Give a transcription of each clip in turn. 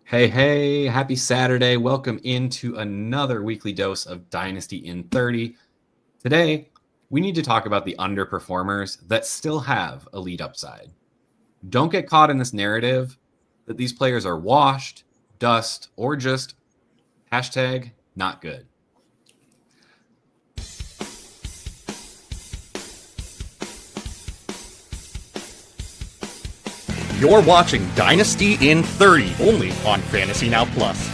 Hey, happy Saturday. Welcome into another weekly dose of Dynasty in 30. Today, we need to talk about the underperformers that still have elite upside. Don't get caught in this narrative that these players are washed, dust, or just hashtag not good. You're watching Dynasty in 30, only on Fantasy Now Plus.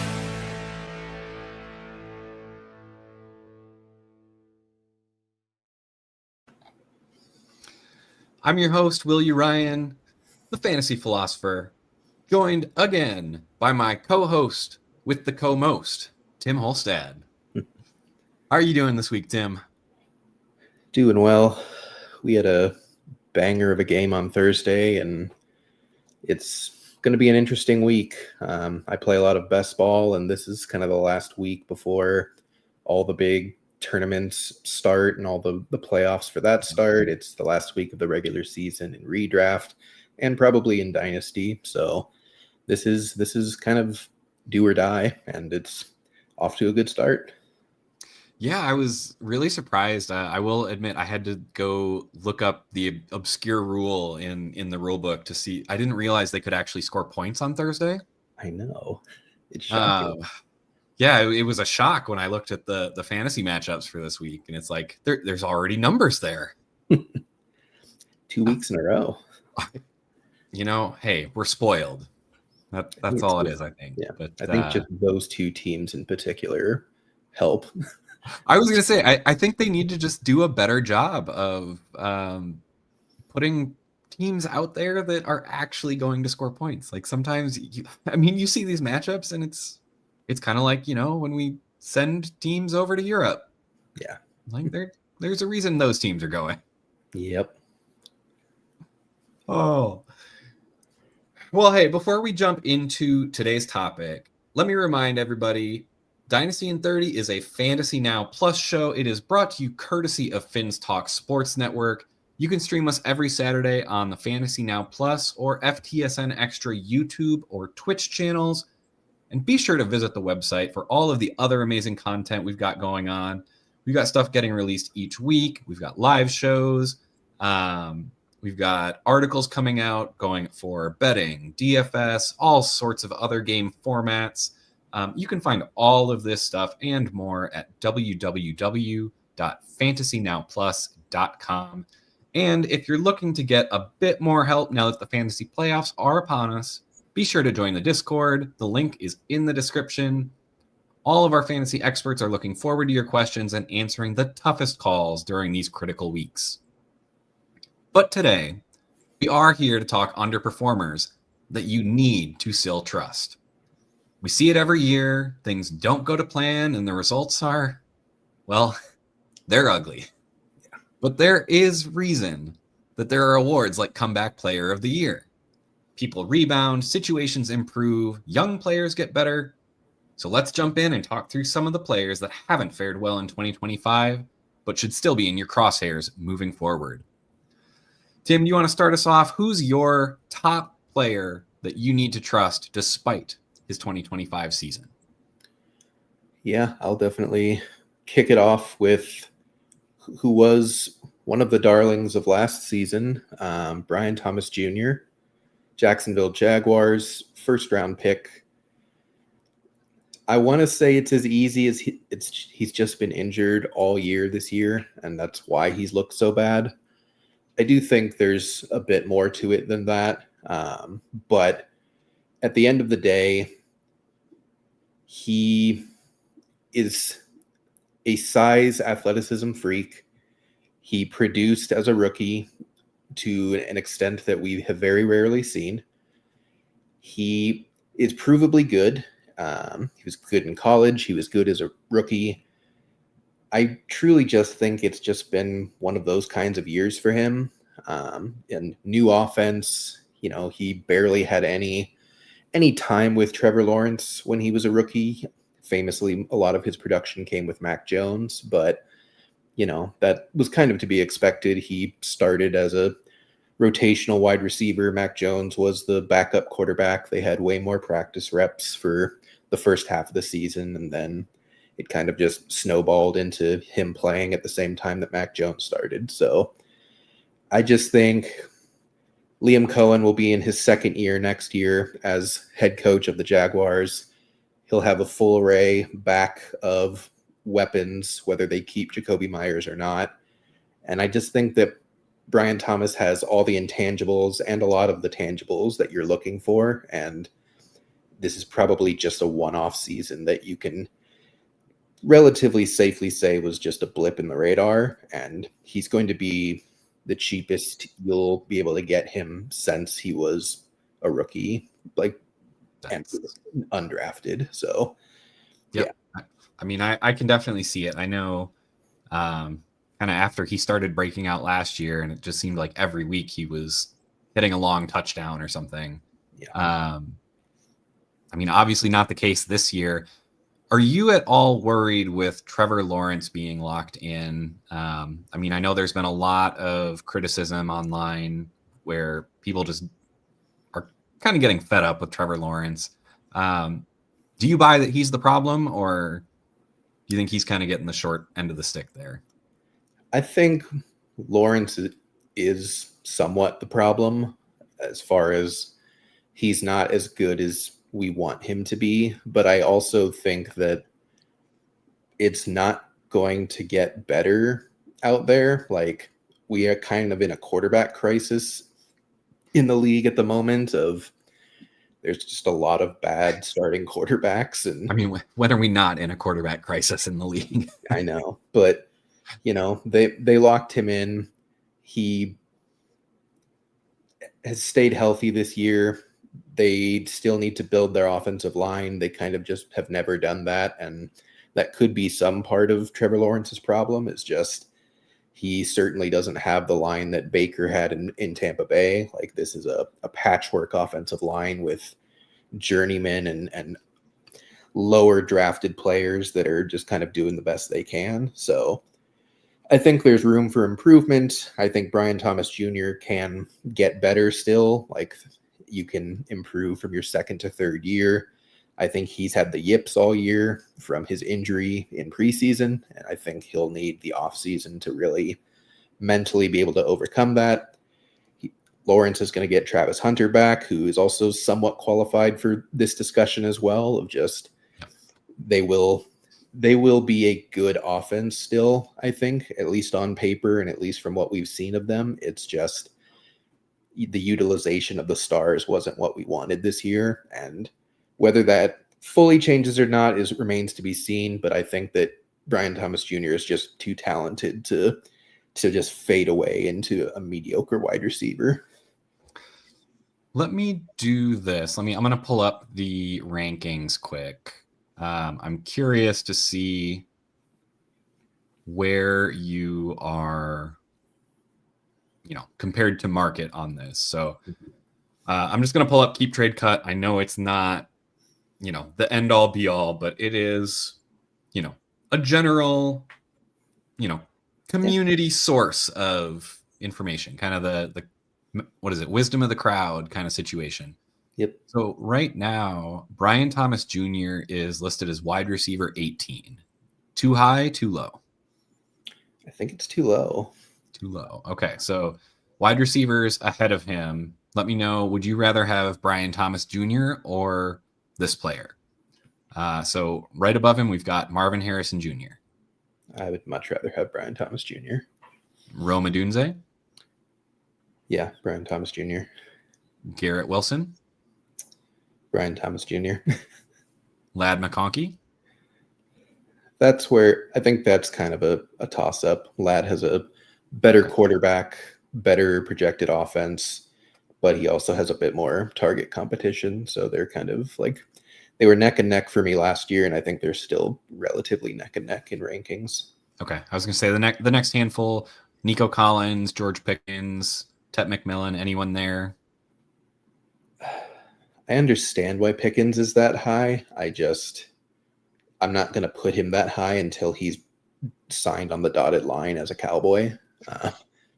I'm your host, Will You Ryan, the fantasy philosopher, joined again by my co-host with the co-most, Tim Holstad. How are you doing this week, Tim? Doing well. We had a banger of a game on Thursday, and it's going to be an interesting week. I play a lot of best ball, and this is kind of the last week before all the big tournaments start and all the playoffs for that start. It's the last week of the regular season in redraft and probably in Dynasty. So this is kind of do or die, and it's off to a good start. Yeah, I was really surprised. I will admit I had to go look up the obscure rule in the rule book to see. I didn't realize they could actually score points on Thursday. I know. It's shocking. Yeah, it was a shock when I looked at the fantasy matchups for this week, and it's like there's already numbers there. 2 weeks in a row. Hey, we're spoiled. That's all it is, I think. Yeah, but I think just those two teams in particular help. I was gonna say I think they need to just do a better job of putting teams out there that are actually going to score points. Like sometimes you see these matchups and it's kind of like, when we send teams over to Europe. Yeah. Like there's a reason those teams are going. Yep. Oh. Well, hey, before we jump into today's topic, let me remind everybody, Dynasty in 30 is a Fantasy Now Plus show. It is brought to you courtesy of Finn's Talk Sports Network. You can stream us every Saturday on the Fantasy Now Plus or FTSN Extra YouTube or Twitch channels. And be sure to visit the website for all of the other amazing content we've got going on. We've got stuff getting released each week. We've got live shows. We've got articles coming out going for betting, DFS, all sorts of other game formats. You can find all of this stuff and more at www.fantasynowplus.com. And if you're looking to get a bit more help now that the fantasy playoffs are upon us, be sure to join the Discord. The link is in the description. All of our fantasy experts are looking forward to your questions and answering the toughest calls during these critical weeks. But today, we are here to talk underperformers that you need to still trust. We see it every year. Things don't go to plan, and the results are, well, they're ugly. But there is reason that there are awards like Comeback Player of the Year. People rebound, situations improve, young players get better. So let's jump in and talk through some of the players that haven't fared well in 2025, but should still be in your crosshairs moving forward. Tim, do you want to start us off? Who's your top player that you need to trust despite his 2025 season? Yeah, I'll definitely kick it off with who was one of the darlings of last season, Brian Thomas Jr., Jacksonville Jaguars, first-round pick. I want to say it's as easy as he's just been injured all year this year, and that's why he's looked so bad. I do think there's a bit more to it than that, but at the end of the day, he is a size athleticism freak. He produced as a rookie to an extent that we have very rarely seen. He is provably good. He was good in college. He was good as a rookie. I truly just think it's just been one of those kinds of years for him. And new offense, he barely had any time with Trevor Lawrence when he was a rookie. Famously, a lot of his production came with Mac Jones, but that was kind of to be expected. He started as a rotational wide receiver. Mac Jones was the backup quarterback. They had way more practice reps for the first half of the season, and then it kind of just snowballed into him playing at the same time that Mac Jones started. So I just think Liam Cohen will be in his second year next year as head coach of the Jaguars. He'll have a full array back of weapons, whether they keep Jacoby Myers or not. And I just think that Brian Thomas has all the intangibles and a lot of the tangibles that you're looking for. And this is probably just a one-off season that you can relatively safely say was just a blip in the radar. And he's going to be the cheapest you'll be able to get him since he was a rookie, like, and undrafted. So, yep. Yeah. I mean, I can definitely see it. I know kind of after he started breaking out last year, and it just seemed like every week he was hitting a long touchdown or something. Yeah. I mean, obviously not the case this year. Are you at all worried with Trevor Lawrence being locked in? I mean, I know there's been a lot of criticism online where people just are kind of getting fed up with Trevor Lawrence. Do you buy that he's the problem, or do you think he's kind of getting the short end of the stick there? I think Lawrence is somewhat the problem as far as he's not as good as we want him to be, but I also think that it's not going to get better out there. Like, we are kind of in a quarterback crisis in the league at the moment. There's just a lot of bad starting quarterbacks, and I mean, when are we not in a quarterback crisis in the league? I know, but they locked him in. He has stayed healthy this year. They still need to build their offensive line. They kind of just have never done that. And that could be some part of Trevor Lawrence's problem. Is just he certainly doesn't have the line that Baker had in Tampa Bay. Like, this is a patchwork offensive line with journeymen and lower drafted players that are just kind of doing the best they can. So I think there's room for improvement. I think Brian Thomas Jr. can get better still. Like, you can improve from your second to third year. I think he's had the yips all year from his injury in preseason, and I think he'll need the offseason to really mentally be able to overcome that. Lawrence is going to get Travis Hunter back, who is also somewhat qualified for this discussion as well, of just they will be a good offense still, I think, at least on paper and at least from what we've seen of them. It's just the utilization of the stars wasn't what we wanted this year, and whether that fully changes or not remains to be seen. But I think that Brian Thomas Jr. is just too talented to just fade away into a mediocre wide receiver. Let me do this. I'm going to pull up the rankings quick. I'm curious to see where you are, compared to market on this. So I'm just going to pull up Keep Trade Cut. I know it's not, the end all be all, but it is, a general, community source of information, kind of the what is it, wisdom of the crowd kind of situation. Yep. So right now, Brian Thomas Jr. is listed as wide receiver 18. Too high, too low? I think it's too low. Too low. Okay, so wide receivers ahead of him. Let me know, would you rather have Brian Thomas Jr. or this player? So right above him, we've got Marvin Harrison Jr. I would much rather have Brian Thomas Jr. Rome Odunze? Yeah, Brian Thomas Jr. Garrett Wilson? Brian Thomas Jr. Lad McConkey? That's where I think that's kind of a toss-up. Lad has a better quarterback, better projected offense, but he also has a bit more target competition. So they're kind of like, they were neck and neck for me last year, and I think they're still relatively neck and neck in rankings. Okay, I was going to say the next handful, Nico Collins, George Pickens, Tet McMillan, anyone there? I understand why Pickens is that high. I'm not going to put him that high until he's signed on the dotted line as a Cowboy,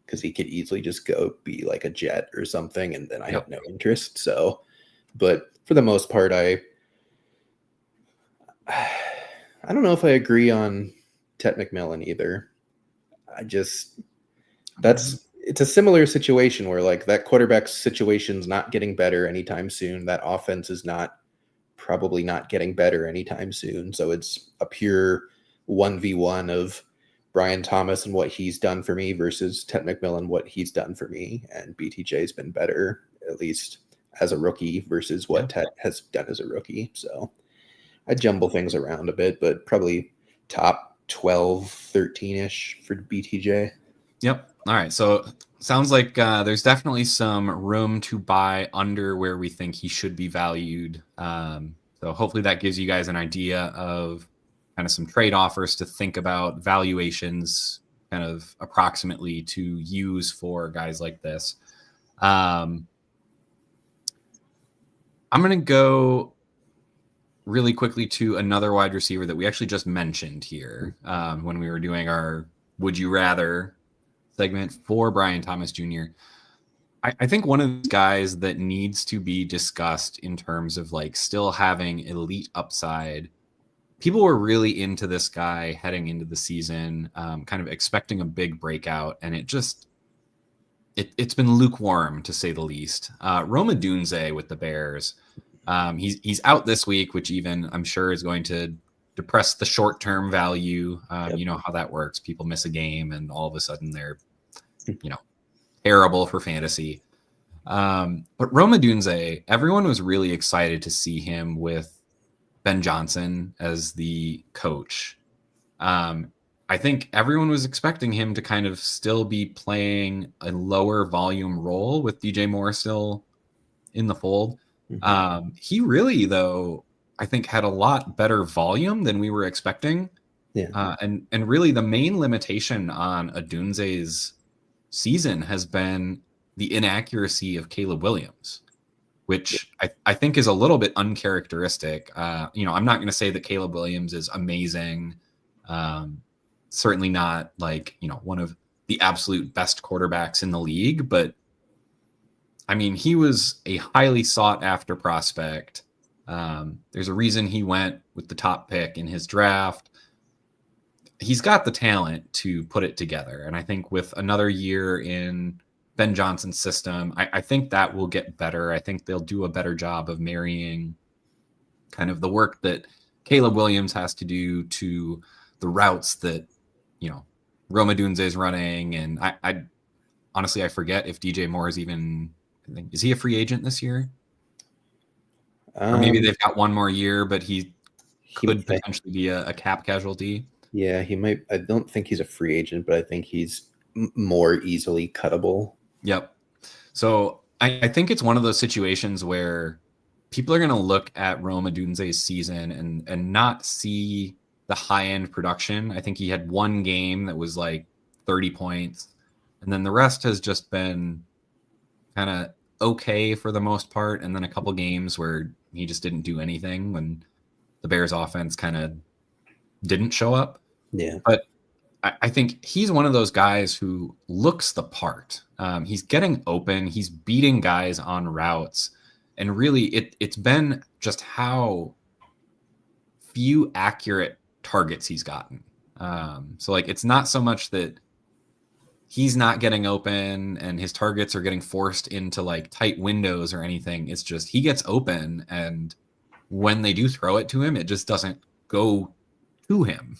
because because he could easily just go be like a Jet or something, and then I Yep. have no interest. So, but for the most part, I don't know if I agree on Tet McMillan either. It's a similar situation where like that quarterback situation's not getting better anytime soon. That offense is probably not getting better anytime soon. So it's a pure 1v1 of Brian Thomas and what he's done for me versus Tet McMillan, what he's done for me. And BTJ's been better, at least as a rookie, versus what Tet has done as a rookie. So I jumble things around a bit, but probably top 12, 13-ish for BTJ. Yep. All right. So sounds like there's definitely some room to buy under where we think he should be valued. So hopefully that gives you guys an idea of kind of some trade offers to think about, valuations kind of approximately to use for guys like this. I'm going to go really quickly to another wide receiver that we actually just mentioned here when we were doing our Would You Rather segment for Brian Thomas Jr. I think one of the guys that needs to be discussed in terms of like still having elite upside. People were really into this guy heading into the season, kind of expecting a big breakout, and it's been lukewarm to say the least. Rome Odunze with the Bears. He's out this week, which even I'm sure is going to depress the short-term value. You know how that works. People miss a game and all of a sudden they're, terrible for fantasy. But Rome Odunze, everyone was really excited to see him with Ben Johnson as the coach. I think everyone was expecting him to kind of still be playing a lower volume role with DJ Moore still in the fold. He really, though, I think had a lot better volume than we were expecting. Yeah. And really the main limitation on Odunze's season has been the inaccuracy of Caleb Williams, which I think is a little bit uncharacteristic. I'm not going to say that Caleb Williams is amazing. Certainly not like, one of the absolute best quarterbacks in the league, but I mean, he was a highly sought after prospect. There's a reason he went with the top pick in his draft. He's got the talent to put it together. And I think with another year in Ben Johnson's system, I think that will get better. I think they'll do a better job of marrying kind of the work that Caleb Williams has to do to the routes that, Rome Odunze is running. And I honestly, I forget if DJ Moore is is he a free agent this year? Or maybe they've got one more year, but he could potentially be a cap casualty. Yeah, he might. I don't think he's a free agent, but I think he's more easily cuttable. Yep. So I think it's one of those situations where people are going to look at Rome Odunze's season and not see the high-end production. I think he had one game that was like 30 points, and then the rest has just been kind of okay for the most part, and then a couple games where he just didn't do anything when the Bears offense kind of didn't show up. Yeah. But I think he's one of those guys who looks the part. He's getting open. He's beating guys on routes. And really, it's been just how few accurate targets he's gotten. So, like, it's not so much that he's not getting open and his targets are getting forced into, like, tight windows or anything. It's just he gets open, and when they do throw it to him, it just doesn't go to him.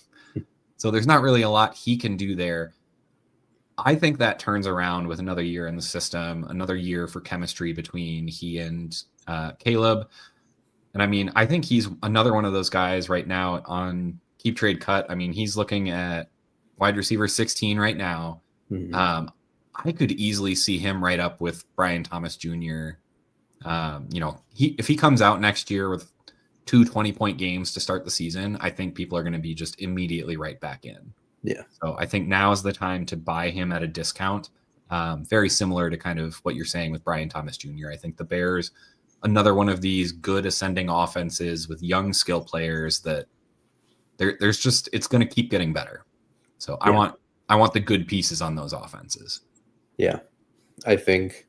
So there's not really a lot he can do there. I think that turns around with another year in the system, another year for chemistry between he and Caleb. And I mean, I think he's another one of those guys right now on Keep Trade Cut. I mean, he's looking at wide receiver 16 right now. Mm-hmm. I could easily see him right up with Brian Thomas Jr. If he comes out next year with 2 20-point games to start the season, I think people are going to be just immediately right back in. Yeah. So I think now is the time to buy him at a discount. Very similar to kind of what you're saying with Brian Thomas Jr. I think the Bears, another one of these good ascending offenses with young skill players that there's just, it's going to keep getting better. So I want the good pieces on those offenses. Yeah. I think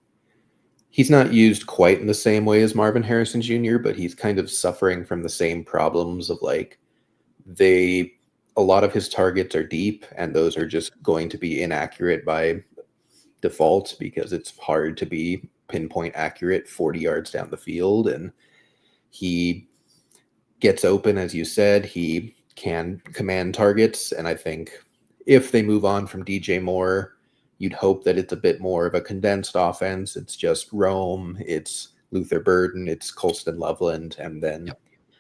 he's not used quite in the same way as Marvin Harrison Jr., but he's kind of suffering from the same problems of like a lot of his targets are deep, and those are just going to be inaccurate by default because it's hard to be pinpoint accurate 40 yards down the field. And he gets open, as you said, he can command targets. And I think if they move on from DJ Moore, you'd hope that it's a bit more of a condensed offense. It's just Rome, it's Luther Burden, it's Colston Loveland, and then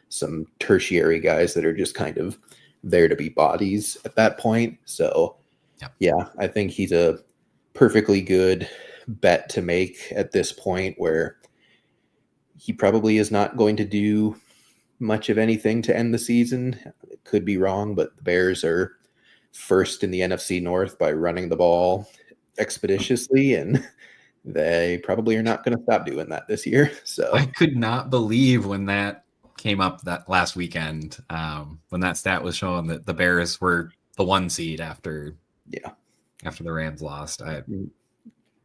some tertiary guys that are just kind of there to be bodies at that point. So, yeah, I think he's a perfectly good bet to make at this point, where he probably is not going to do much of anything to end the season. It could be wrong, but the Bears are first in the NFC North by running the ball expeditiously, and they probably are not going to stop doing that this year. So I could not believe when that came up that last weekend, when that stat was showing that the Bears were the 1 seed after the Rams lost. It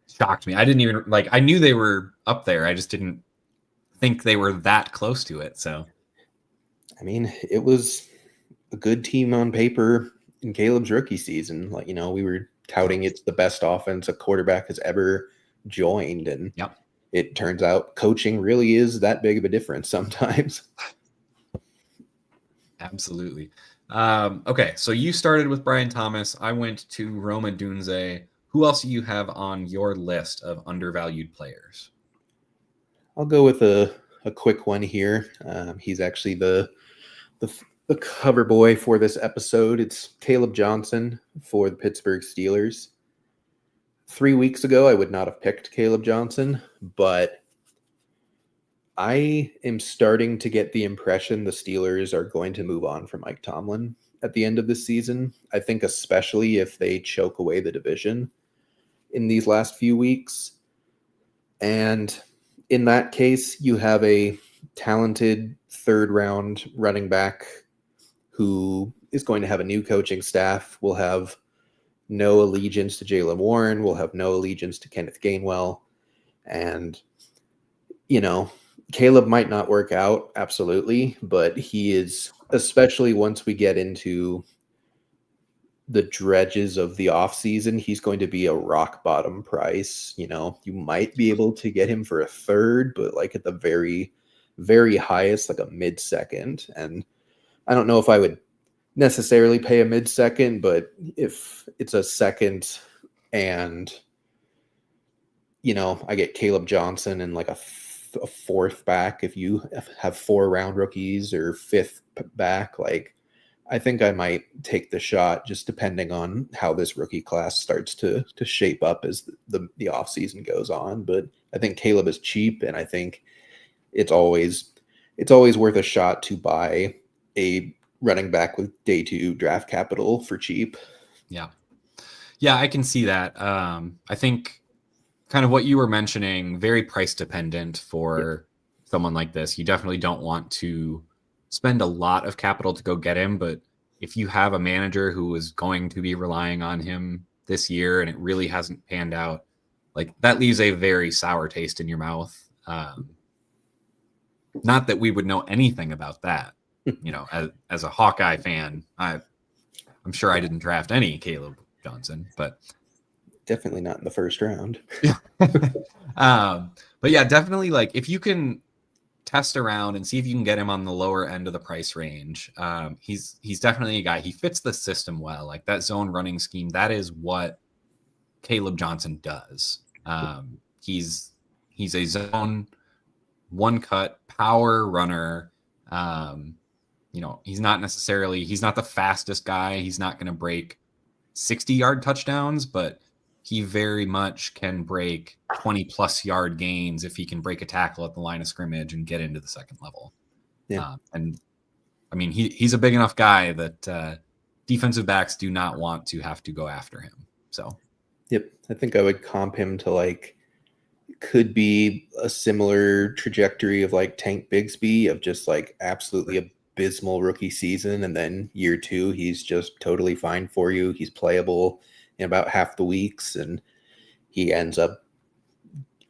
shocked me. I didn't even I knew they were up there. I just didn't think they were that close to it. So, I mean, it was a good team on paper in Caleb's rookie season. We were touting it's the best offense a quarterback has ever joined, and it turns out coaching really is that big of a difference sometimes. Absolutely. Okay, so you started with Brian Thomas. I went to Roma Dunze. Who else do you have on your list of undervalued players? I'll go with a quick one here. He's actually the cover boy for this episode. It's Caleb Johnson for the Pittsburgh Steelers. 3 weeks ago, I would not have picked Caleb Johnson, but I am starting to get the impression the Steelers are going to move on from Mike Tomlin at the end of the season. I think especially if they choke away the division in these last few weeks. And in that case, you have a talented third-round running back who is going to have a new coaching staff, will have no allegiance to Jaylen Warren, will have no allegiance to Kenneth Gainwell. And, Caleb might not work out, absolutely, but he is, especially once we get into the dredges of the offseason, he's going to be a rock bottom price. You might be able to get him for a third, but at the very, very highest, a mid-second. And I don't know if I would necessarily pay a mid-second, but if it's a second and, I get Caleb Johnson and a fourth back, if you have 4 round rookies, or fifth back, I think I might take the shot, just depending on how this rookie class starts to shape up as the offseason goes on. But I think Caleb is cheap, and I think it's always worth a shot to buy a running back with day 2 draft capital for cheap. Yeah, I can see that. I think kind of what you were mentioning, very price dependent for someone like this. You definitely don't want to spend a lot of capital to go get him, but if you have a manager who is going to be relying on him this year and it really hasn't panned out, that leaves a very sour taste in your mouth. Not that we would know anything about that. As a Hawkeye fan, I'm sure I didn't draft any Caleb Johnson, but definitely not in the first round. But yeah, definitely if you can test around and see if you can get him on the lower end of the price range. He's definitely a guy. He fits the system well. That zone running scheme, that is what Caleb Johnson does. He's a zone one cut power runner. He's not the fastest guy. He's not going to break 60-yard touchdowns, but he very much can break 20-plus yard gains if he can break a tackle at the line of scrimmage and get into the second level. Yeah. And I mean, he's a big enough guy that defensive backs do not want to have to go after him. So, yep. I think I would comp him to could be a similar trajectory of Tank Bigsby, of just absolutely abysmal rookie season. And then year 2, he's just totally fine for you. He's playable in about half the weeks. And he ends up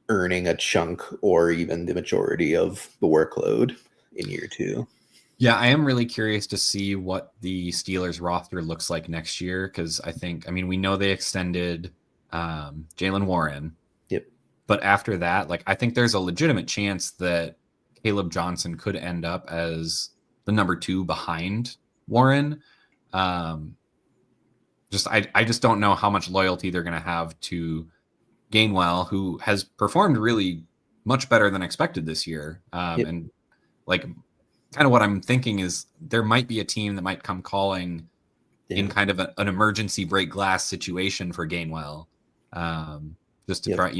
earning a chunk or even the majority of the workload in year 2. Yeah, I am really curious to see what the Steelers roster looks like next year because we know they extended Jalen Warren. Yep. But after that, like I think there's a legitimate chance that Caleb Johnson could end up as the number 2 behind Warren. I just don't know how much loyalty they're going to have to Gainwell, who has performed really much better than expected this year. Yep. And like kind of what I'm thinking is there might be a team that might come calling in kind of an emergency break glass situation for Gainwell, just to try,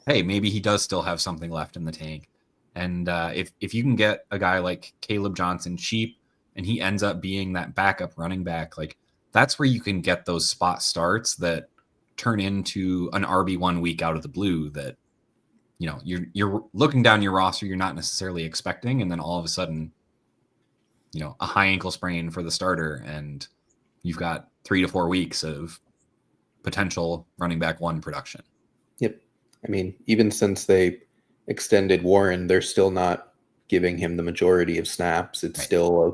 hey, maybe he does still have something left in the tank. And if you can get a guy like Caleb Johnson cheap and he ends up being that backup running back, like that's where you can get those spot starts that turn into an RB1 week out of the blue that, you're looking down your roster, you're not necessarily expecting. And then all of a sudden, a high ankle sprain for the starter and you've got 3 to 4 weeks of potential running back 1 production. Yep. I mean, even since they extended Warren, they're still not giving him the majority of snaps. It's still a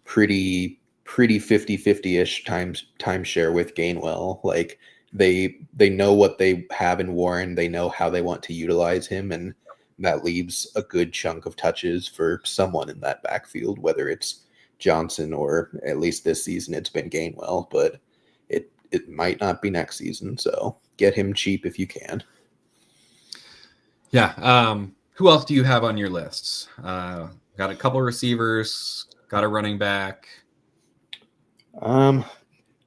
pretty 50-50-ish timeshare with Gainwell. Like they know what they have in Warren. They know how they want to utilize him, and that leaves a good chunk of touches for someone in that backfield, whether it's Johnson or at least this season it's been Gainwell, but it might not be next season. So get him cheap if you can. Yeah. Who else do you have on your lists? Got a couple receivers, got a running back.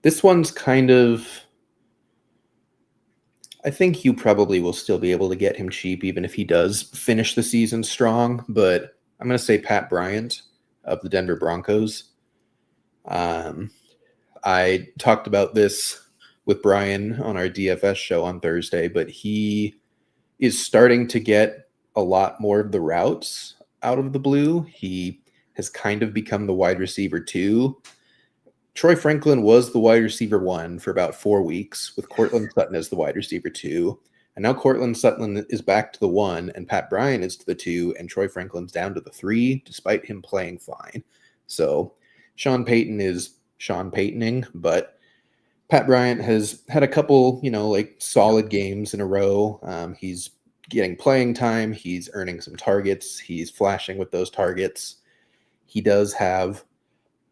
This one's kind of, I think you probably will still be able to get him cheap, even if he does finish the season strong, but I'm going to say Pat Bryant of the Denver Broncos. I talked about this with Brian on our DFS show on Thursday, but he is starting to get a lot more of the routes out of the blue. He has kind of become the wide receiver 2. Troy Franklin was the wide receiver 1 for about 4 weeks with Cortland Sutton as the wide receiver 2. And now Cortland Sutton is back to the 1 and Pat Bryant is to the 2 and Troy Franklin's down to the 3 despite him playing fine. So Sean Payton is Sean Paytoning, but Pat Bryant has had a couple, solid games in a row. He's getting playing time. He's earning some targets. He's flashing with those targets. He does have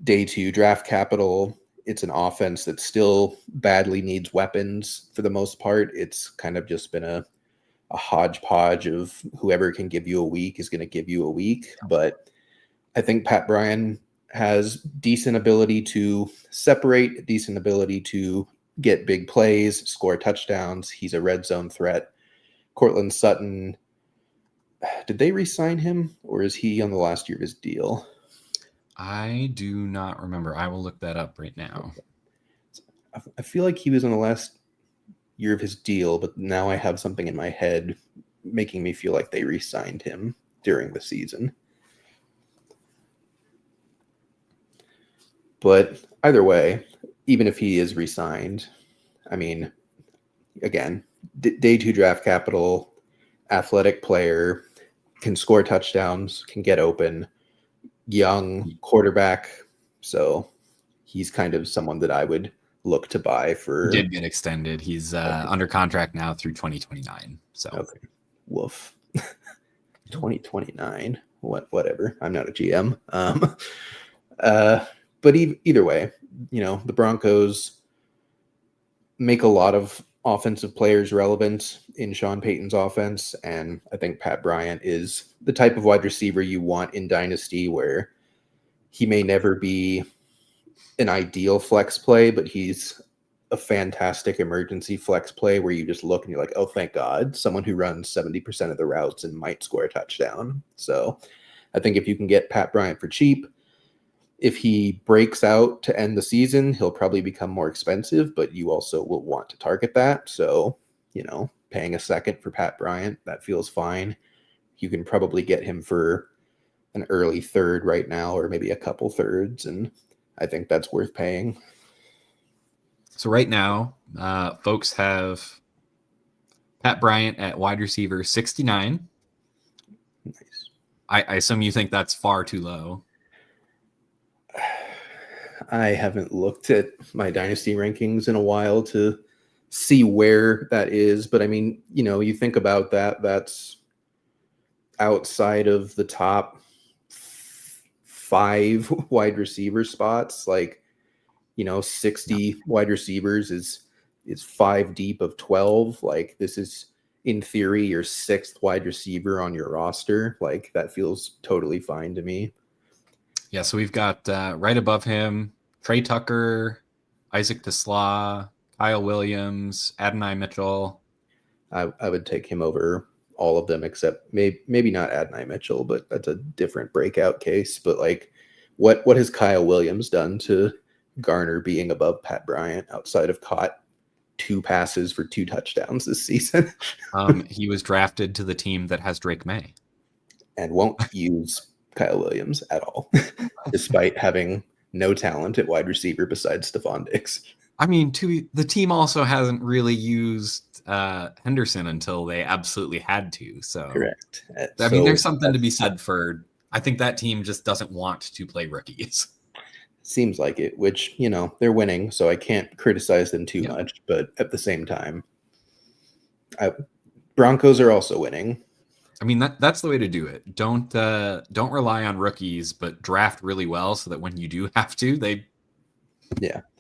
day 2 draft capital. It's an offense that still badly needs weapons for the most part. It's kind of just been a hodgepodge of whoever can give you a week is going to give you a week. But I think Pat Bryant has decent ability to separate, decent ability to get big plays, score touchdowns. He's a red zone threat. Cortland Sutton, did they re-sign him or is he on the last year of his deal? I do not remember. I will look that up right now. I feel like he was on the last year of his deal, but now I have something in my head making me feel like they re-signed him during the season. But either way, even if he is re-signed, I mean, again, day 2 draft capital, athletic player, can score touchdowns, can get open, young quarterback. So he's kind of someone that I would look to buy for. He did get extended. He's under contract now through 2029. So okay. Woof. 2029. Whatever. I'm not a GM. But either way, the Broncos make a lot of offensive players relevant in Sean Payton's offense. And I think Pat Bryant is the type of wide receiver you want in Dynasty, where he may never be an ideal flex play, but he's a fantastic emergency flex play where you just look and you're like, oh, thank God, someone who runs 70% of the routes and might score a touchdown. So I think if you can get Pat Bryant for cheap, if he breaks out to end the season, he'll probably become more expensive, but you also will want to target that. So, paying a second for Pat Bryant, that feels fine. You can probably get him for an early third right now, or maybe a couple thirds. And I think that's worth paying. So right now, folks have Pat Bryant at wide receiver 69. Nice. I assume you think that's far too low. I haven't looked at my dynasty rankings in a while to see where that is, but I mean, you think about that, that's outside of the top 5 wide receiver spots. Like, 60 wide receivers is 5 deep of 12. Like, this is in theory your 6th wide receiver on your roster. Like, that feels totally fine to me. Yeah, so we've got right above him Trey Tucker, Isaac Tesla, Kyle Williams, Adonai Mitchell. I would take him over all of them except maybe not Adonai Mitchell, but that's a different breakout case. But like, what has Kyle Williams done to garner being above Pat Bryant outside of caught 2 passes for 2 touchdowns this season? He was drafted to the team that has Drake May and won't use Kyle Williams at all, despite having no talent at wide receiver besides Stephon Diggs. I mean, the team also hasn't really used Henderson until they absolutely had to. So correct. I mean, there's something to be said for. I think that team just doesn't want to play rookies. Seems like it, which they're winning, so I can't criticize them too much. But at the same time, Broncos are also winning. I mean, that's the way to do it. Don't rely on rookies, but draft really well so that when you do have to, they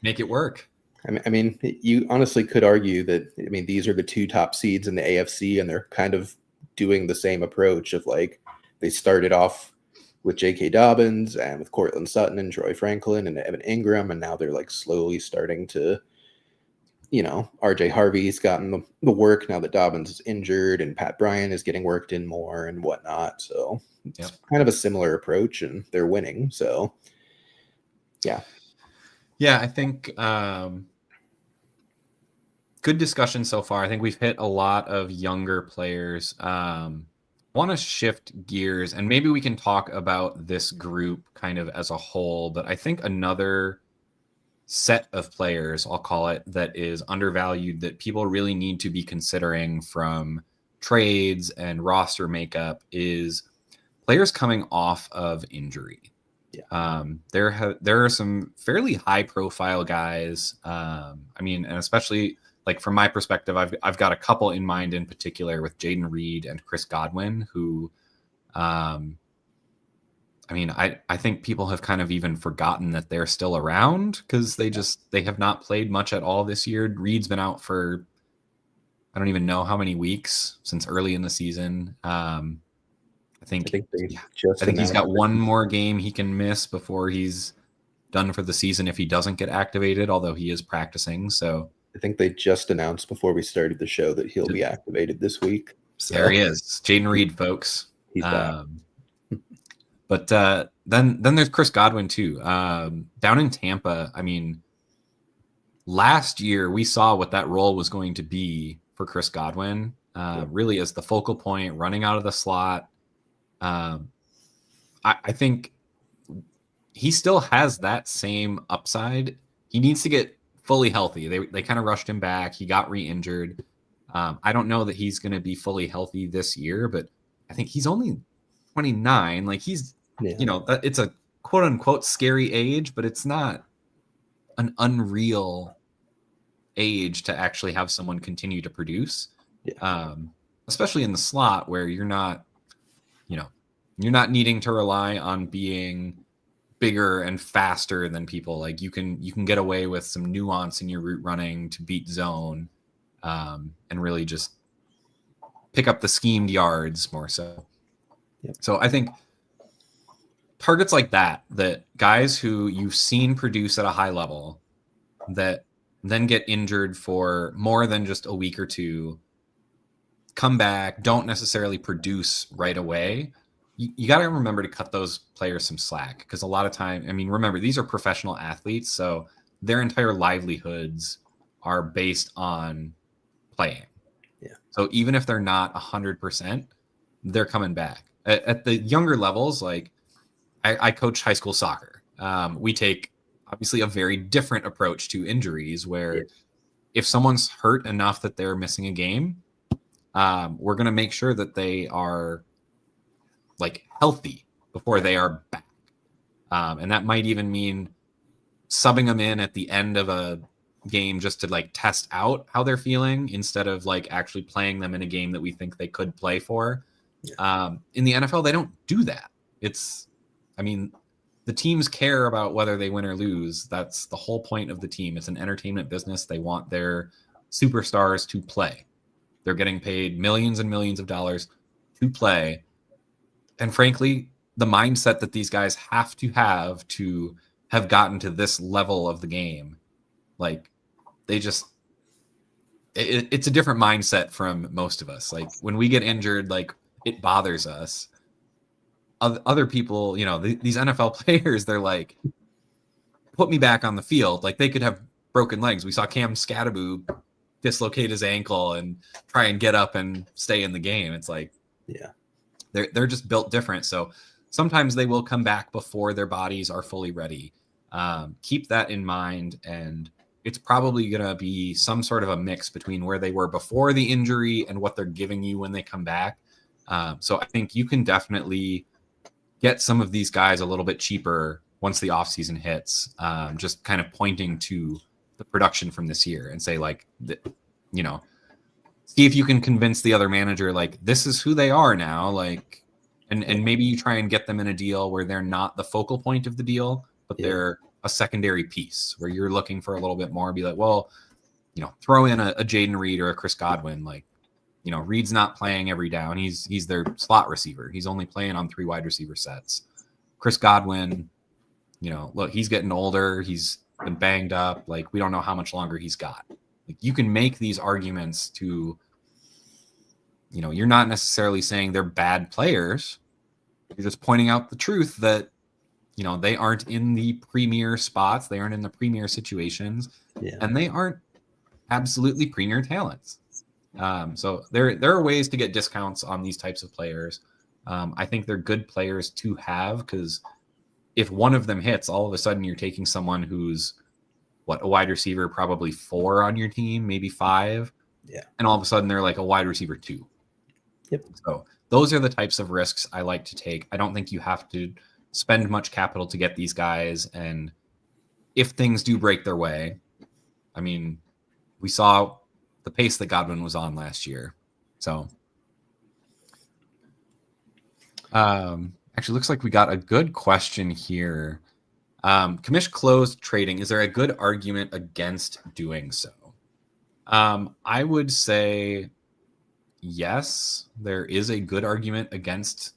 make it work. I mean, you honestly could argue that, these are the 2 top seeds in the AFC, and they're kind of doing the same approach of like, they started off with J.K. Dobbins and with Cortland Sutton and Troy Franklin and Evan Ingram, and now they're like slowly starting to, RJ Harvey's gotten the work now that Dobbins is injured, and Pat Bryant is getting worked in more and whatnot. So it's kind of a similar approach, and they're winning. So, yeah. Yeah, I think good discussion so far. I think we've hit a lot of younger players. Want to shift gears, and maybe we can talk about this group kind of as a whole, but I think another set of players, I'll call it, that is undervalued that people really need to be considering from trades and roster makeup is players coming off of injury. There are some fairly high profile guys. I mean, and especially like from my perspective, I've got a couple in mind in particular with Jaden Reed and Chris Godwin, who, I mean, I think people have kind of even forgotten that they're still around because they have not played much at all this year. Reed's been out for, I don't even know how many weeks since early in the season. I think he's got one more game he can miss before he's done for the season if he doesn't get activated, although he is practicing. So I think they just announced before we started the show that he'll be activated this week. So there he is. Jaden Reed, folks. He's back. But then there's Chris Godwin too. Down in Tampa, I mean, last year we saw what that role was going to be for Chris Godwin, really as the focal point, running out of the slot. I think he still has that same upside. He needs to get fully healthy. They kind of rushed him back. He got re-injured. I don't know that he's going to be fully healthy this year, but I think he's only 29. Like he's, it's a quote unquote scary age, but it's not an unreal age to actually have someone continue to produce. Especially in the slot where you're not needing to rely on being bigger and faster than people. Like you can get away with some nuance in your route running to beat zone, and really just pick up the schemed yards more so. So I think targets like that guys who you've seen produce at a high level that then get injured for more than just a week or two, come back, don't necessarily produce right away. You got to remember to cut those players some slack because a lot of time, I mean, remember, these are professional athletes, so their entire livelihoods are based on playing. So even if they're not 100%, they're coming back. At the younger levels, like I coach high school soccer. We take obviously a very different approach to injuries where if someone's hurt enough that they're missing a game, we're going to make sure that they are like healthy before they are back. And that might even mean subbing them in at the end of a game just to like test out how they're feeling instead of like actually playing them in a game that we think they could play for. In the NFL, they don't do that. The teams care about whether they win or lose. That's the whole point of the team. It's an entertainment business. They want their superstars to play. They're getting paid millions and millions of dollars to play. And frankly, the mindset that these guys have to have gotten to this level of the game, like it's a different mindset from most of us. Like when we get injured, like it bothers us. Other people, these NFL players, they're like, put me back on the field. Like they could have broken legs. We saw Cam Scatterbo dislocate his ankle and try and get up and stay in the game. It's like, they're just built different. So sometimes they will come back before their bodies are fully ready. Keep that in mind. And it's probably going to be some sort of a mix between where they were before the injury and what they're giving you when they come back. So I think you can definitely get some of these guys a little bit cheaper once the offseason hits, just kind of pointing to the production from this year and say like, see if you can convince the other manager, like this is who they are now. Like, and maybe you try and get them in a deal where they're not the focal point of the deal, but they're a secondary piece where you're looking for a little bit more. Be like, well, throw in a Jaden Reed or a Chris Godwin. Like, Reed's not playing every down. He's their slot receiver. He's only playing on 3 wide receiver sets. Chris Godwin, look, he's getting older. He's been banged up. Like, we don't know how much longer he's got. Like, you can make these arguments to, you're not necessarily saying they're bad players. You're just pointing out the truth that, they aren't in the premier spots. They aren't in the premier situations. And they aren't absolutely premier talents. So there are ways to get discounts on these types of players. I think they're good players to have because if one of them hits, all of a sudden you're taking someone who's a wide receiver, probably 4 on your team, maybe 5. And all of a sudden they're like a wide receiver 2. So those are the types of risks I like to take. I don't think you have to spend much capital to get these guys. And if things do break their way, we saw the pace that Godwin was on last year. So actually looks like we got a good question here. Commish closed trading. Is there a good argument against doing so? I would say yes, there is a good argument against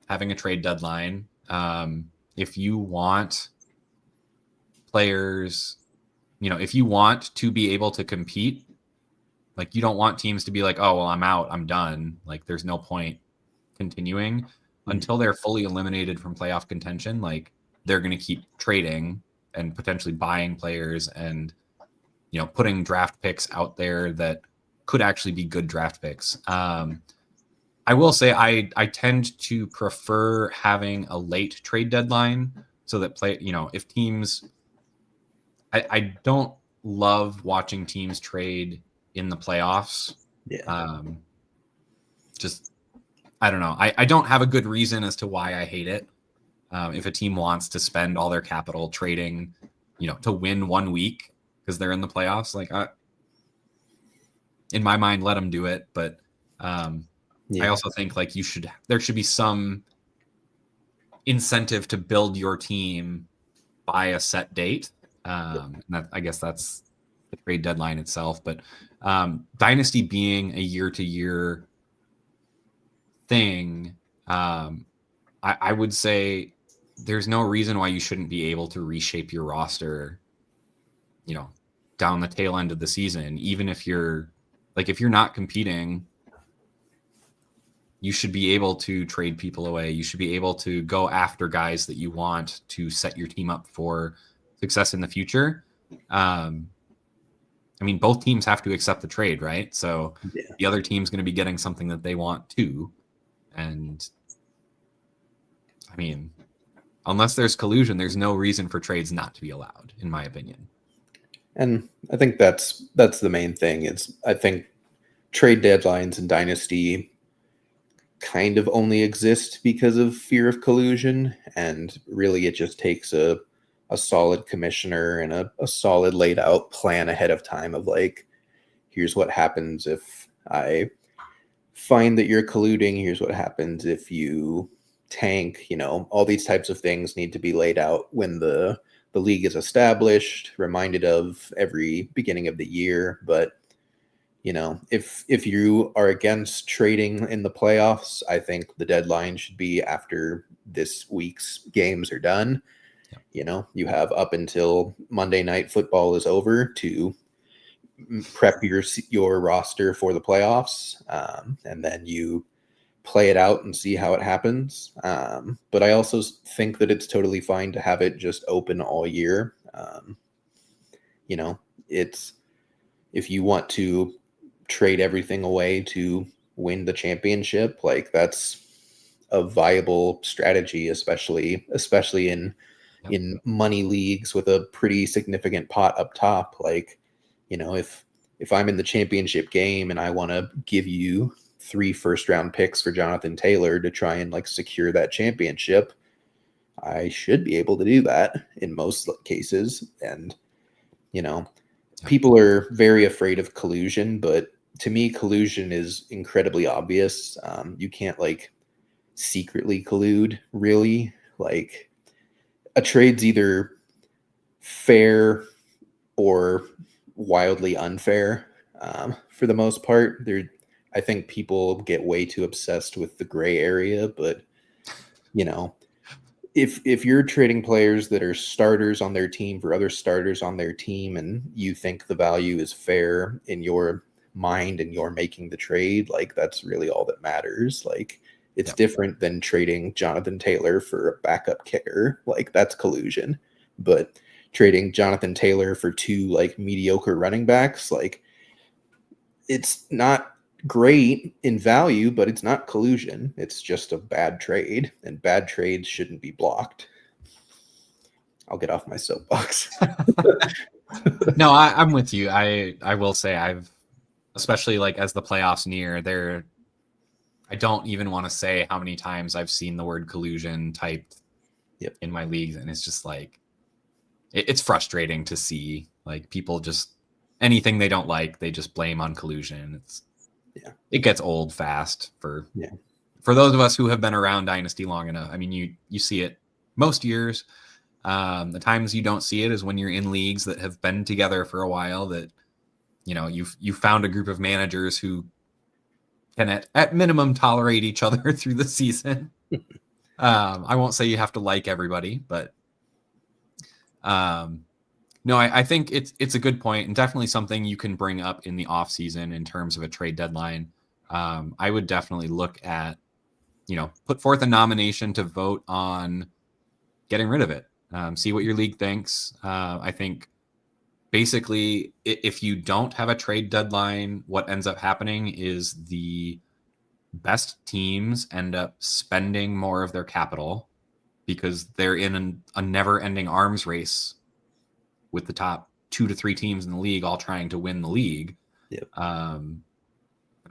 having a trade deadline. If you want players, if you want to be able to compete, like you don't want teams to be like, oh, well, I'm out, I'm done. Like there's no point continuing until they're fully eliminated from playoff contention. Like they're going to keep trading and potentially buying players and, putting draft picks out there that could actually be good draft picks. I will say I tend to prefer having a late trade deadline so that if teams, I don't love watching teams trade in the playoffs. I don't know. I don't have a good reason as to why I hate it. If a team wants to spend all their capital trading, to win 1 week because they're in the playoffs, like in my mind, let them do it. But I also think like there should be some incentive to build your team by a set date. I guess that's the trade deadline itself. But Dynasty being a year-to-year thing, I would say there's no reason why you shouldn't be able to reshape your roster, down the tail end of the season. Even if you're not competing, you should be able to trade people away. You should be able to go after guys that you want to set your team up for success in the future. Both teams have to accept the trade, right? So the other team's going to be getting something that they want too. And unless there's collusion, there's no reason for trades not to be allowed, in my opinion. And I think that's the main thing. I think trade deadlines in Dynasty kind of only exist because of fear of collusion, and really it just takes a solid commissioner and a solid laid out plan ahead of time of like, here's what happens if I find that you're colluding, here's what happens if you tank, all these types of things need to be laid out when the league is established, reminded of every beginning of the year. But if you are against trading in the playoffs, I think the deadline should be after this week's games are done. Yep. You have up until Monday Night Football is over to prep your roster for the playoffs, and then you play it out and see how it happens. But I also think that it's totally fine to have it just open all year. It's, if you want to trade everything away to win the championship, like that's a viable strategy, especially in money leagues with a pretty significant pot up top. Like, if I'm in the championship game and I want to give you 3 first-round picks for Jonathan Taylor to try and like secure that championship, I should be able to do that in most cases. And people are very afraid of collusion, but to me, collusion is incredibly obvious. You can't like secretly collude, really. Like, a trade's either fair or wildly unfair. For the most part, I think people get way too obsessed with the gray area, but if you're trading players that are starters on their team for other starters on their team, and you think the value is fair in your mind and you're making the trade, like that's really all that matters. Like, it's different than trading Jonathan Taylor for a backup kicker. Like, that's collusion. But trading Jonathan Taylor for 2 like mediocre running backs, like, it's not great in value, but it's not collusion. It's just a bad trade, and bad trades shouldn't be blocked. I'll get off my soapbox. No, I'm with you. I will say I've, especially like as the playoffs near, I don't even want to say how many times I've seen the word collusion typed in my leagues, and it's just like, it's frustrating to see like people just, anything they don't like, they just blame on collusion. It gets old fast for those of us who have been around Dynasty long enough. I mean, you see it most years. The times you don't see it is when you're in leagues that have been together for a while, that you found a group of managers who can at minimum tolerate each other through the season. I won't say you have to like everybody, but no, I think it's a good point, and definitely something you can bring up in the off season in terms of a trade deadline. I would definitely look at, put forth a nomination to vote on getting rid of it. See what your league thinks. I think basically, if you don't have a trade deadline, what ends up happening is the best teams end up spending more of their capital because they're in a never-ending arms race with the top 2 to 3 teams in the league all trying to win the league. Yep. I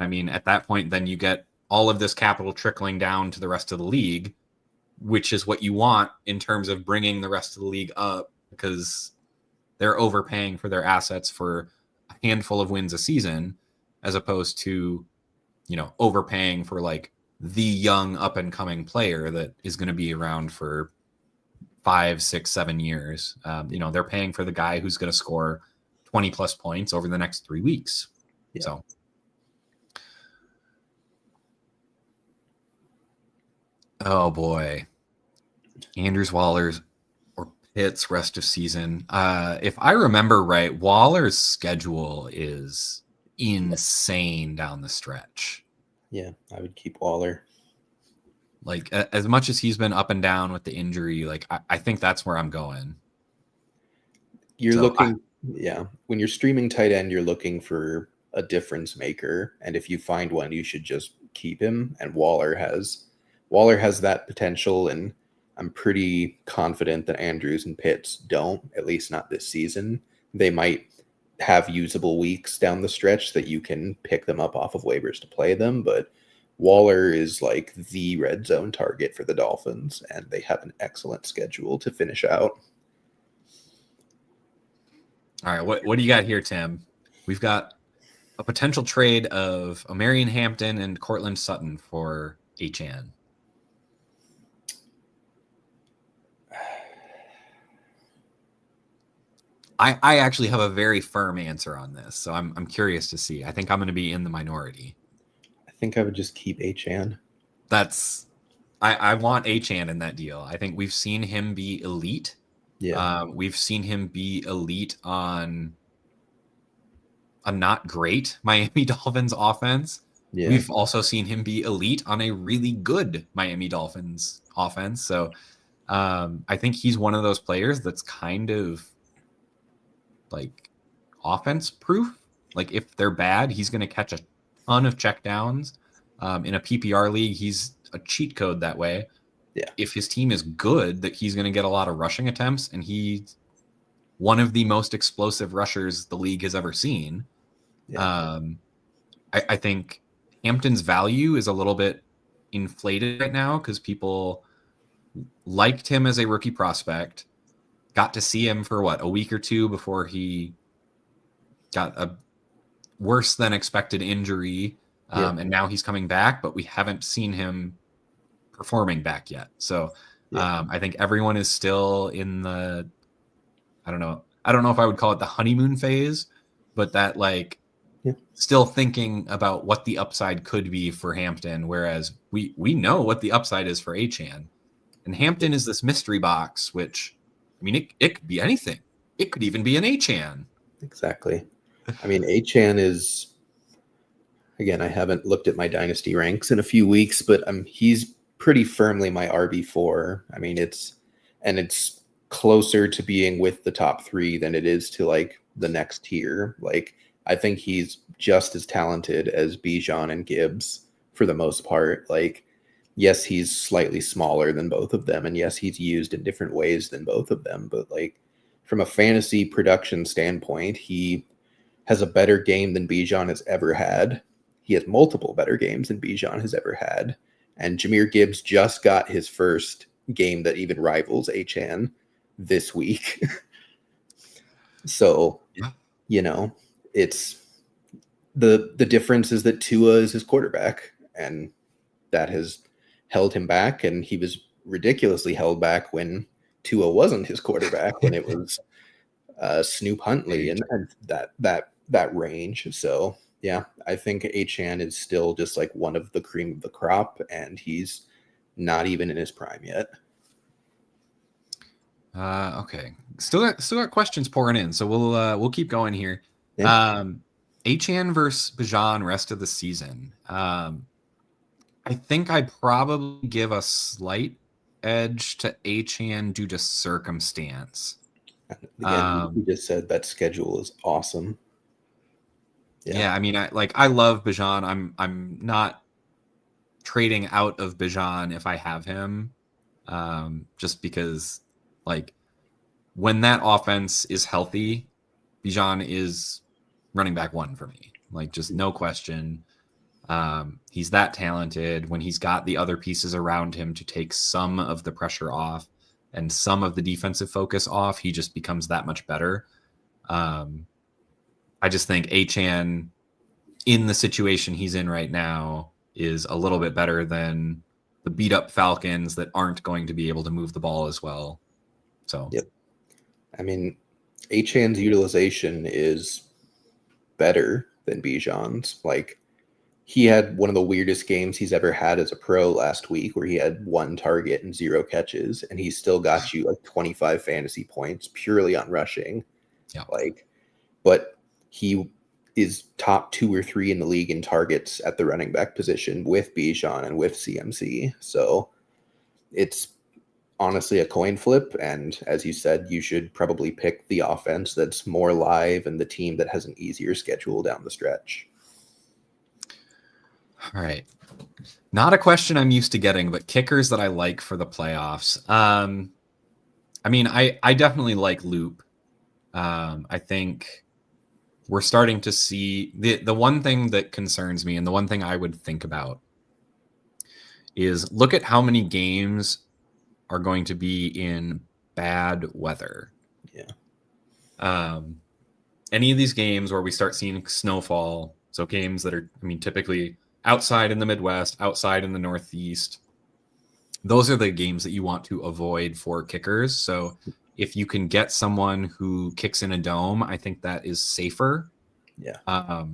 mean, at that point, then you get all of this capital trickling down to the rest of the league, which is what you want in terms of bringing the rest of the league up, because they're overpaying for their assets for a handful of wins a season, as opposed to, overpaying for like the young up and coming player that is going to be around for 5, 6, 7 years. They're paying for the guy who's going to score 20 plus points over the next 3 weeks. Yeah. So, oh boy, Andrews, Waller's, or Pitt's rest of season. If I remember right, Waller's schedule is insane down the stretch. Yeah, I would keep Waller. Like, as much as he's been up and down with the injury, like I think that's where I'm going. When you're streaming tight end, you're looking for a difference maker, and if you find one, you should just keep him. And Waller has that potential, and I'm pretty confident that Andrews and Pitts don't, at least not this season. They might have usable weeks down the stretch that you can pick them up off of waivers to play them. But Waller is like the red zone target for the Dolphins, and they have an excellent schedule to finish out. All right, what do you got here, Tim? We've got a potential trade of Omarion Hampton and Cortland Sutton for Achane. I actually have a very firm answer on this, so I'm curious to see. I think I'm going to be in the minority. I think I would just keep Achane. I want Achane in that deal. I think we've seen him be elite. Yeah. We've seen him be elite on a not great Miami Dolphins offense. Yeah. We've also seen him be elite on a really good Miami Dolphins offense. So I think he's one of those players that's kind of like offense proof. Like if they're bad, he's going to catch a ton of checkdowns. In a PPR league, he's a cheat code that way. Yeah. If his team is good, that he's going to get a lot of rushing attempts, and he's one of the most explosive rushers the league has ever seen. Yeah. I think Hampton's value is a little bit inflated right now because people liked him as a rookie prospect, got to see him for a week or two before he got a worse than expected injury. And now he's coming back, but we haven't seen him performing back yet. So I think everyone is still in the, I don't know if I would call it the honeymoon phase, but that still thinking about what the upside could be for Hampton, whereas we know what the upside is for Achane. And Hampton is this mystery box, which, I mean, it could be anything. It could even be an Achane. Exactly. I mean, Achane is, again, I haven't looked at my Dynasty ranks in a few weeks, but he's pretty firmly my RB4. I mean, it's closer to being with the top three than it is to like the next tier. Like, I think he's just as talented as Bijan and Gibbs for the most part. Like, yes, he's slightly smaller than both of them, and yes, he's used in different ways than both of them. But like, from a fantasy production standpoint, he has a better game than Bijan has ever had. He has multiple better games than Bijan has ever had. And Jahmyr Gibbs just got his first game that even rivals Achane this week. So, it's the difference is that Tua is his quarterback, and that has held him back. And he was ridiculously held back when Tua wasn't his quarterback, when it was Snoop Huntley and that range. So yeah, I think Achane is still just like one of the cream of the crop, and he's not even in his prime yet. Okay, still got questions pouring in, so we'll keep going here. Yeah. Achane versus Bijan rest of the season. I think I'd probably give a slight edge to Achane due to circumstance. Again, you just said that schedule is awesome. Yeah, I mean, I love Bijan. I'm not trading out of Bijan if I have him, just because like when that offense is healthy, Bijan is running back one for me. Like, just no question. He's that talented. When he's got the other pieces around him to take some of the pressure off and some of the defensive focus off, he just becomes that much better. I just think Achane, in the situation he's in right now, is a little bit better than the beat up Falcons that aren't going to be able to move the ball as well. So, yep. I mean, Achane's utilization is better than Bijan's. Like, he had one of the weirdest games he's ever had as a pro last week, where he had 1 target and 0 catches, and he still got you like 25 fantasy points purely on rushing. Yeah. But he is top 2 or 3 in the league in targets at the running back position with Bijan and with CMC. So it's honestly a coin flip. And as you said, you should probably pick the offense that's more live and the team that has an easier schedule down the stretch. All right. Not a question I'm used to getting, but kickers that I like for the playoffs. I mean, I definitely like Loop. I think we're starting to see the one thing that concerns me, and the one thing I would think about, is look at how many games are going to be in bad weather. Yeah. Any of these games where we start seeing snowfall, so games that are, I mean, typically outside in the Midwest, outside in the Northeast, those are the games that you want to avoid for kickers. So if you can get someone who kicks in a dome, I think that is safer. Yeah. I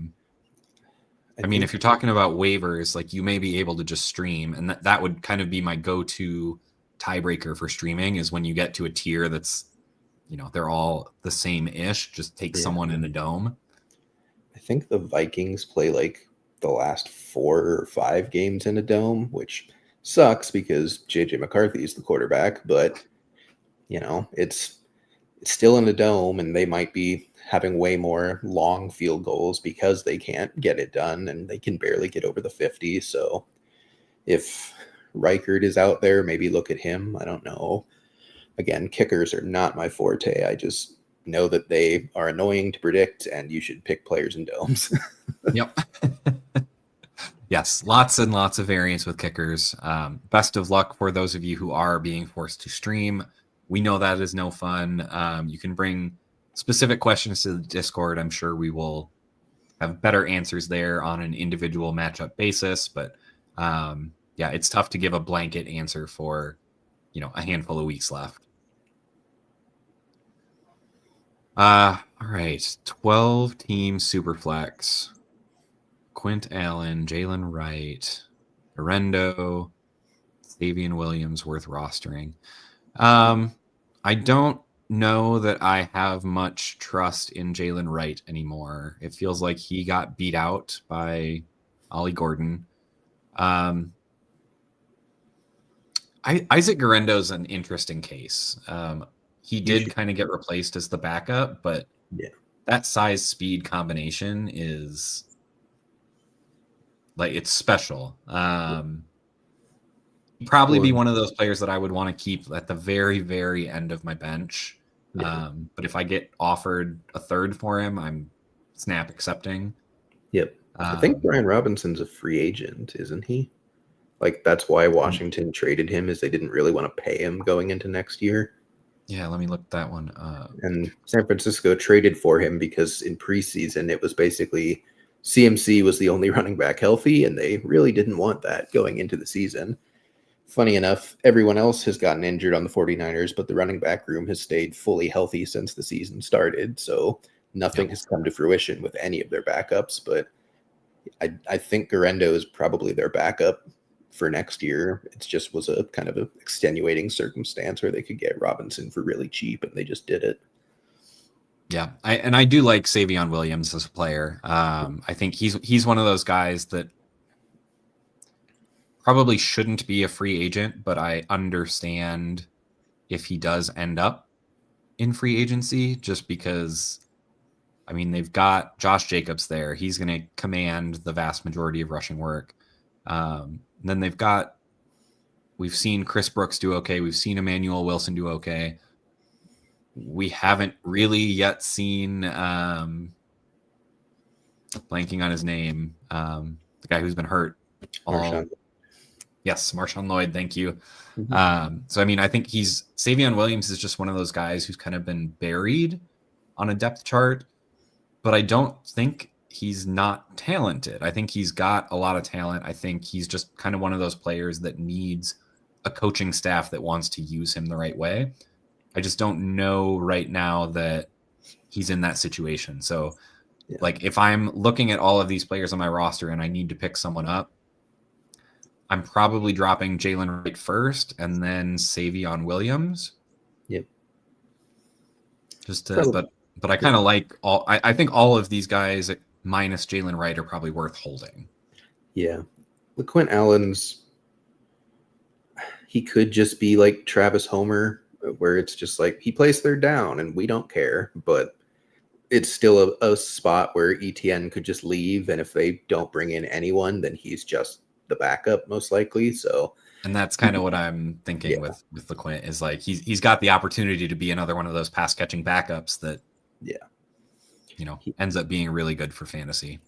mean, if you're talking about waivers, like you may be able to just stream, and that would kind of be my go-to tiebreaker for streaming, is when you get to a tier that's, you know, they're all the same-ish, just take someone in a dome. I think the Vikings play like the last 4 or 5 games in a dome, which sucks because JJ McCarthy is the quarterback, but you know, it's still in a dome, and they might be having way more long field goals because they can't get it done and they can barely get over the 50. So if Reichert is out there, maybe look at him. I don't know. Again, kickers are not my forte. I just know that they are annoying to predict, and you should pick players in domes. Yep. Yes, lots and lots of variance with kickers. Best of luck for those of you who are being forced to stream. We know that is no fun. You can bring specific questions to the Discord. I'm sure we will have better answers there on an individual matchup basis. But yeah, it's tough to give a blanket answer for, you know, a handful of weeks left. All right, 12-team Superflex. Quint Allen, Jalen Wright, Arendo, Savion Williams worth rostering. I don't know that I have much trust in Jalen Wright anymore. It feels like he got beat out by Ollie Gordon. Isaac Guarendo's an interesting case. He did kind of get replaced as the backup, but that size speed combination is like, it's special. Probably be one of those players that I would want to keep at the very, very end of my bench. But if I get offered a third for him, I'm snap accepting. Yep. I think Brian Robinson's a free agent, isn't he? Like, that's why Washington traded him, is they didn't really want to pay him going into next year. Yeah, let me look that one up. And San Francisco traded for him because in preseason it was basically CMC was the only running back healthy, and they really didn't want that going into the season. Funny enough, everyone else has gotten injured on the 49ers, but the running back room has stayed fully healthy since the season started. So nothing has come to fruition with any of their backups. But I think Guarendo is probably their backup for next year. It just was a kind of an extenuating circumstance where they could get Robinson for really cheap, and they just did it. Yeah, I do like Savion Williams as a player. I think he's one of those guys that probably shouldn't be a free agent, but I understand if he does end up in free agency, just because, I mean, they've got Josh Jacobs there. He's going to command the vast majority of rushing work. Then we've seen Chris Brooks do okay. We've seen Emmanuel Wilson do okay. We haven't really yet seen, blanking on his name, the guy who's been hurt. Yes, Marshawn Lloyd. Thank you. So, I mean, I think Savion Williams is just one of those guys who's kind of been buried on a depth chart, but I don't think he's not talented. I think he's got a lot of talent. I think he's just kind of one of those players that needs a coaching staff that wants to use him the right way. I just don't know right now that he's in that situation. So, like, if I'm looking at all of these players on my roster and I need to pick someone up, I'm probably dropping Jalen Wright first and then Savion Williams. Yep. But I kind of like I think all of these guys minus Jalen Wright are probably worth holding. Yeah. LaQuint Allen's, he could just be like Travis Homer, where it's just like he plays third down and we don't care, but it's still a spot where ETN could just leave, and if they don't bring in anyone, then he's just the backup most likely. So, and that's kind of what I'm thinking with LaQuint, is like he's got the opportunity to be another one of those pass catching backups that ends up being really good for fantasy.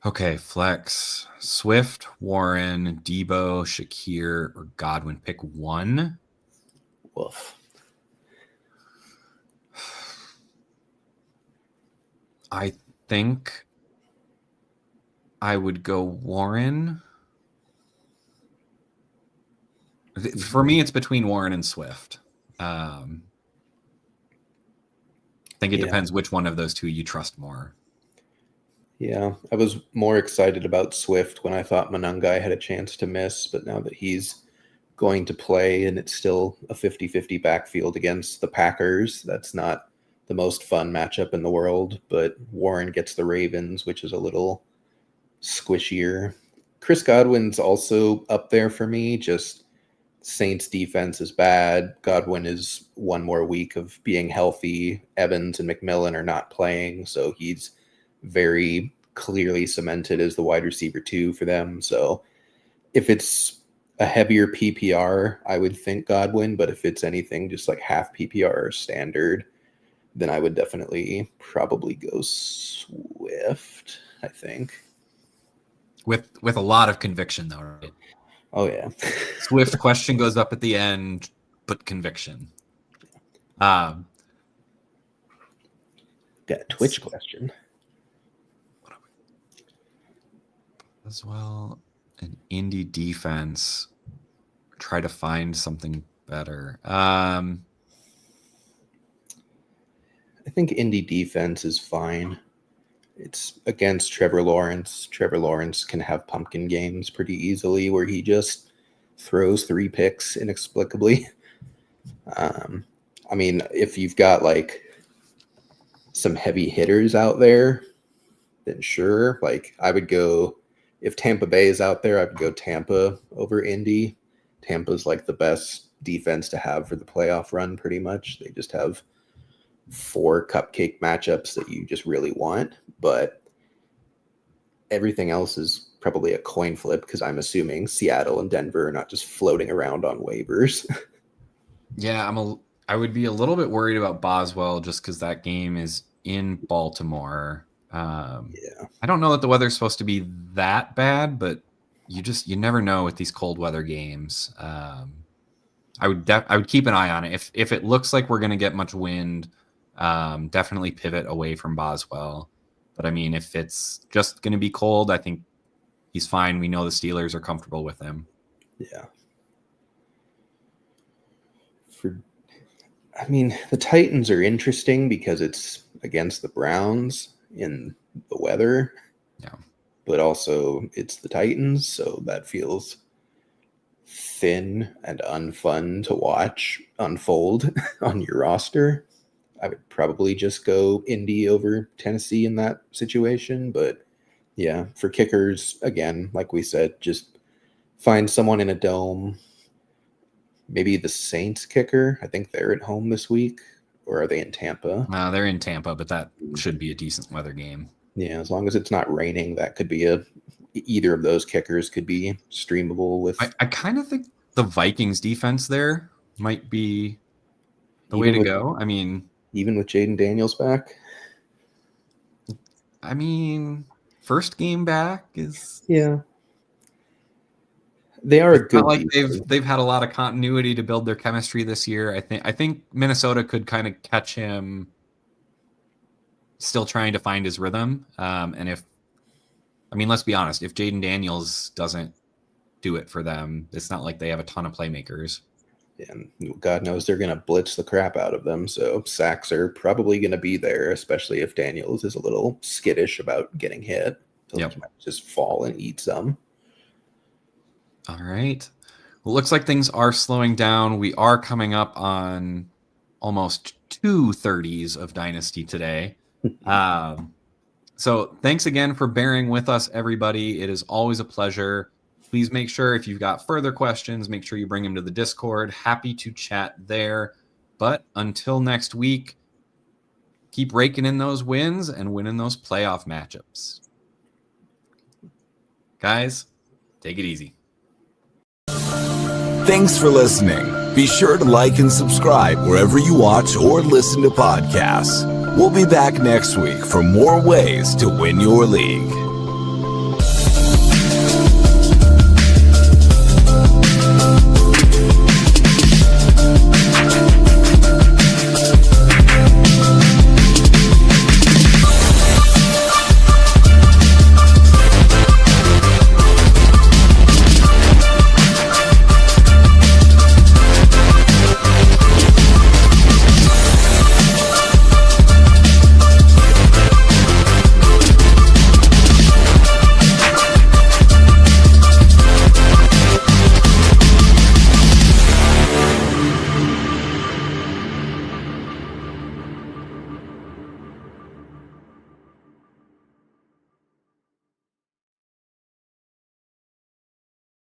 Okay, flex. Swift, Warren, Debo, Shakir, or Godwin. Pick one. Woof. I think I would go Warren. For me, it's between Warren and Swift. I think it depends which one of those two you trust more. Yeah, I was more excited about Swift when I thought Monangai had a chance to miss, but now that he's going to play and it's still a 50-50 backfield against the Packers, that's not the most fun matchup in the world, but Warren gets the Ravens, which is a little squishier. Chris Godwin's also up there for me, just Saints defense is bad. Godwin is one more week of being healthy. Evans and McMillan are not playing, so he's very clearly cemented as the wide receiver 2 for them. So if it's a heavier PPR, I would think Godwin, but if it's anything just like half PPR or standard, then I would definitely probably go Swift, I think. With a lot of conviction, though, right? Oh, yeah. Swift question goes up at the end, but conviction. Got a Twitch question. As well, an indie defense. Try to find something better. I think indie defense is fine. It's against Trevor Lawrence. Trevor Lawrence can have pumpkin games pretty easily where he just throws 3 picks inexplicably. I mean, if you've got like some heavy hitters out there, then sure. Like I would go, if Tampa Bay is out there, I would go Tampa over Indy. Tampa's like the best defense to have for the playoff run pretty much. They just have 4 cupcake matchups that you just really want, but everything else is probably a coin flip because I'm assuming Seattle and Denver are not just floating around on waivers. Yeah, I would be a little bit worried about Boswell just because that game is in Baltimore. I don't know that the weather's supposed to be that bad, but you never know with these cold weather games. I would keep an eye on it. If it looks like we're going to get much wind, definitely pivot away from Boswell. But I mean, if it's just going to be cold, I think he's fine. We know the Steelers are comfortable with him. Yeah. The Titans are interesting because it's against the Browns in the weather. Yeah. But also it's the Titans, so that feels thin and unfun to watch unfold on your roster. I would probably just go Indy over Tennessee in that situation. But yeah, for kickers, again, like we said, just find someone in a dome. Maybe the Saints kicker. I think they're at home this week. Or are they in Tampa? They're in Tampa, but that should be a decent weather game. Yeah, as long as it's not raining, that could be either of those kickers could be streamable with. I kind of think the Vikings defense there might be the way to go. I mean, even with Jaden Daniels back. I mean, first game back is they are a good. Not like they've had a lot of continuity to build their chemistry this year. I think Minnesota could kind of catch him still trying to find his rhythm. And let's be honest, if Jaden Daniels doesn't do it for them, it's not like they have a ton of playmakers. And God knows they're going to blitz the crap out of them. So sacks are probably going to be there, especially if Daniels is a little skittish about getting hit. He might just fall and eat some. All right. Well, looks like things are slowing down. We are coming up on almost 2:30s of Dynasty today. So thanks again for bearing with us, everybody. It is always a pleasure. Please make sure if you've got further questions, make sure you bring them to the Discord. Happy to chat there. But until next week, keep raking in those wins and winning those playoff matchups. Guys, take it easy. Thanks for listening. Be sure to like and subscribe wherever you watch or listen to podcasts. We'll be back next week for more ways to win your league.